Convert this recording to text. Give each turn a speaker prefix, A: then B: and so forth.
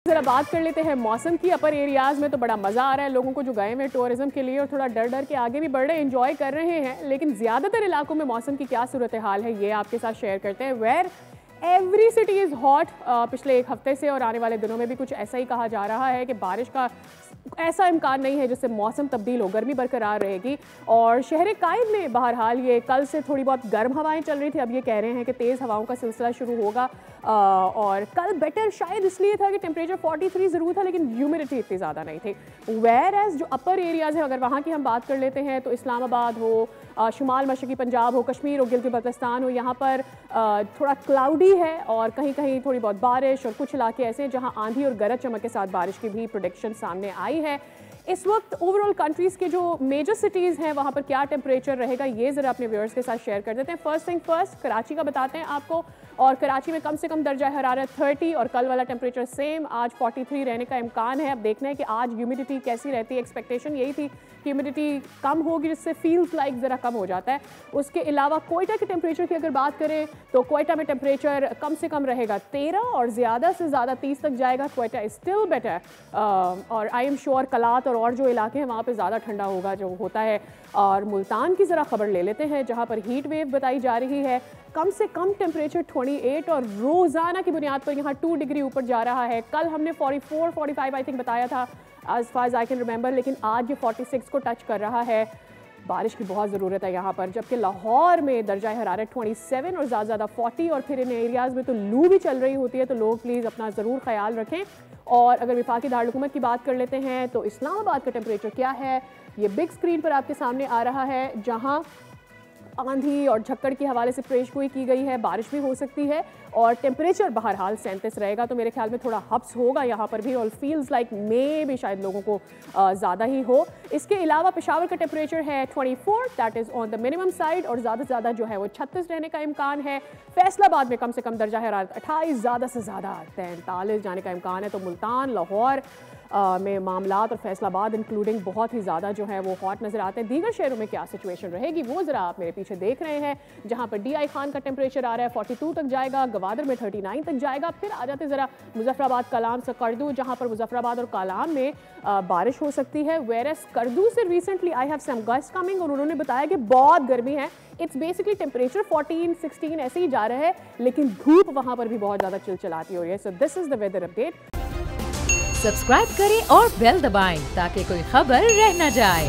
A: जरा बात कर लेते हैं मौसम की। अपर एरियाज में तो बड़ा मज़ा आ रहा है लोगों को जो गए हुए टूरिज्म के लिए, और थोड़ा डर डर के आगे भी बढ़ रहे हैं, एंजॉय कर रहे हैं। लेकिन ज़्यादातर इलाकों में मौसम की क्या सूरत हाल है ये आपके साथ शेयर करते हैं। Where every city is hot. पिछले एक हफ्ते से और आने वाले दिनों में भी कुछ ऐसा ही कहा जा रहा है कि बारिश का ऐसा इम्कान नहीं है जिससे मौसम तब्दील हो, गर्मी बरकरार रहेगी। और शहर कायद में बहरहाल ये कल से थोड़ी बहुत गर्म हवाएं चल रही थी, अब ये कह रहे हैं कि तेज़ हवाओं का सिलसिला शुरू होगा। और कल बेटर शायद इसलिए था कि टेम्परेचर 43 ज़रूर था लेकिन ह्यूमिडिटी इतनी ज़्यादा नहीं थी। वेयर एज जो अपर एरियाज़ हैं, अगर वहाँ की हम बात कर लेते हैं तो इस्लामाबाद हो, शुमाल मशरक़ी पंजाब हो, कश्मीर हो, गिलगित बल्तिस्तान हो, यहाँ पर थोड़ा क्लाउडी है और कहीं कहीं थोड़ी बहुत बारिश, और कुछ इलाके ऐसे हैं जहाँ आंधी और गरज चमक के साथ बारिश की भी प्रेडिक्शन सामने आई है। इस वक्त ओवरऑल कंट्रीज़ के जो मेजर सिटीज़ हैं वहाँ पर क्या टेम्परेचर रहेगा ये ज़रा अपने व्यूअर्स के साथ शेयर कर देते हैं। फर्स्ट थिंग फर्स्ट, कराची का बताते हैं आपको। और कराची में कम से कम दर्जा हरारत 30 और कल वाला टेम्परेचर सेम, आज 43 रहने का इम्कान है। अब देखना है कि आज ह्यूमिडिटी कैसी रहती है। एक्सपेक्टेशन यही थी कि ह्यूमिडिटी कम होगी जिससे फील्स लाइक ज़रा कम हो जाता है। उसके अलावा कोयटा के टेम्परेचर की अगर बात करें तो कोयटा में टेम्परेचर कम से कम रहेगा 13 और ज़्यादा से ज़्यादा 30 तक जाएगा। Quetta is still better. और आई एम श्योर कलात और जो इलाके हैं वहाँ पे ज़्यादा ठंडा होगा जो होता है। और मुल्तान की ज़रा खबर ले लेते हैं जहाँ पर हीट वेव बताई जा रही है। कम से कम टेम्परेचर 28 और रोज़ाना की बुनियाद पर यहाँ 2 डिग्री ऊपर जा रहा है। कल हमने 44-45 आई थिंक बताया था as far as I can remember, लेकिन आज ये 46 को टच कर रहा है। बारिश की बहुत ज़रूरत है यहाँ पर, जबकि लाहौर में दर्जा हरारत 27 और ज़्यादा 40, और फिर इन एरियाज़ में तो लू भी चल रही होती है। तो लोग प्लीज़ अपना ज़रूर ख्याल रखें। और अगर वफाकी दारुल-हुकूमत की बात कर लेते हैं तो इस्लामाबाद का टेम्परेचर क्या है ये बिग स्क्रीन पर आपके सामने आ रहा है, जहाँ आंधी और झक्कड़ के हवाले से पेशगोई की गई है। बारिश भी हो सकती है और टेम्परेचर बहरहाल 37 रहेगा। तो मेरे ख्याल में थोड़ा हब्स होगा यहाँ पर भी, और फील्स लाइक मे भी शायद लोगों को ज़्यादा ही हो। इसके अलावा पेशावर का टेम्परेचर है 24, that is on the minimum side, और ज़्यादा से ज़्यादा जो है वो 36 रहने का इम्कान है। फैसलाबाद में कम से कम दर्जा हरारत 28, ज़्यादा से ज़्यादा 43 जाने का इम्कान है। तो मुल्तान, लाहौर में मामलात और फैसलाबाद इंक्लूडिंग बहुत ही ज़्यादा जो है वो हॉट नज़र आते हैं। दीगर शहरों में क्या सिचुएशन रहेगी वो ज़रा आप मेरे पीछे देख रहे हैं, जहाँ पर DI खान का टेम्परेचर आ रहा है 42 तक जाएगा, गवादर में 39 तक जाएगा। फिर आ जाते ज़रा मुजफ्फराबाद, कलाम से करदू, जहाँ पर मुजफ्फराबाद और कलाम में बारिश हो सकती है। वेरस करदू से recently I have some guest coming और उन्होंने बताया कि बहुत गर्मी है। इट्स बेसिकली टेम्परेचर 14-16 ऐसे ही जा रहा है, लेकिन धूप वहाँ पर भी बहुत ज़्यादा चिलचिलाती हो रही है। So this is the weather update.
B: Subscribe करें और बेल दबाएं ताकि कोई खबर रह न जाए।